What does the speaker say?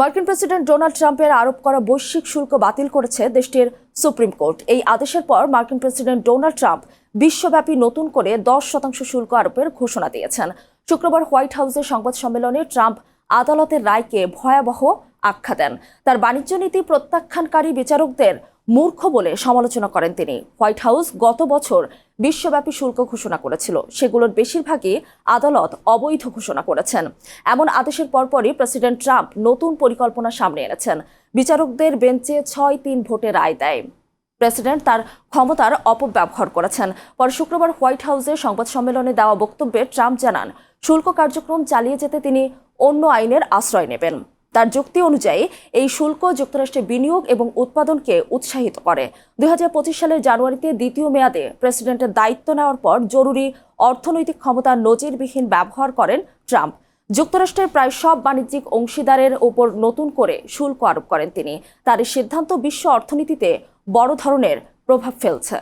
মার্কিন president Donald ট্রাম্পের আরোপ করা বৈশ্বিক শুল্ক বাতিল করেছে দেশটির সুপ্রিম কোর্ট। এই আদেশের পর মার্কিন প্রেসিডেন্ট ডোনাল্ড ট্রাম্প বিশ্বব্যাপী নতুন করে 10% শুল্ক আরোপের ঘোষণা দিয়েছেন। শুক্রবার হোয়াইট হাউসের সংবাদ সম্মেলনে ট্রাম্প আদালতের রায়কে ভয়াবহ আখ্যা দেন। তার বাণিজ্য নীতি প্রত্যাখ্যানকারী বিচারকদের মূর্খ বলে সমালোচনা করেন তিনি। হোয়াইট হাউস গত বছর বিশ্বব্যাপী শুল্ক ঘোষণা করেছিল, সেগুলোর বেশিরভাগই আদালত অবৈধ ঘোষণা করেছেন। এমন আদেশের পরপরই প্রেসিডেন্ট ট্রাম্প নতুন পরিকল্পনা সামনে এনেছেন। বিচারকদের বেঞ্চে 6-3 ভোটে রায় দেয়। প্রেসিডেন্ট তার ক্ষমতার অপব্যবহার করেছেন। পরে শুক্রবার হোয়াইট হাউসে সংবাদ সম্মেলনে দেওয়া বক্তব্যে ট্রাম্প জানান, শুল্ক কার্যক্রম চালিয়ে যেতে তিনি অন্য আইনের আশ্রয় নেবেন। তার যুক্তি অনুযায়ী এই শুল্ক যুক্তরাষ্ট্রে বিনিয়োগ এবং উৎপাদনকে উৎসাহিত করে। 2025 সালের জানুয়ারিতে দ্বিতীয় মেয়াদে প্রেসিডেন্টের দায়িত্ব নেওয়ার পর জরুরি অর্থনৈতিক ক্ষমতার নজিরবিহীন ব্যবহার করেন ট্রাম্প। যুক্তরাষ্ট্রের প্রায় সব বাণিজ্যিক অংশীদারের উপর নতুন করে শুল্ক আরোপ করেন তিনি। তার এই সিদ্ধান্ত বিশ্ব অর্থনীতিতে বড় ধরনের প্রভাব ফেলছে।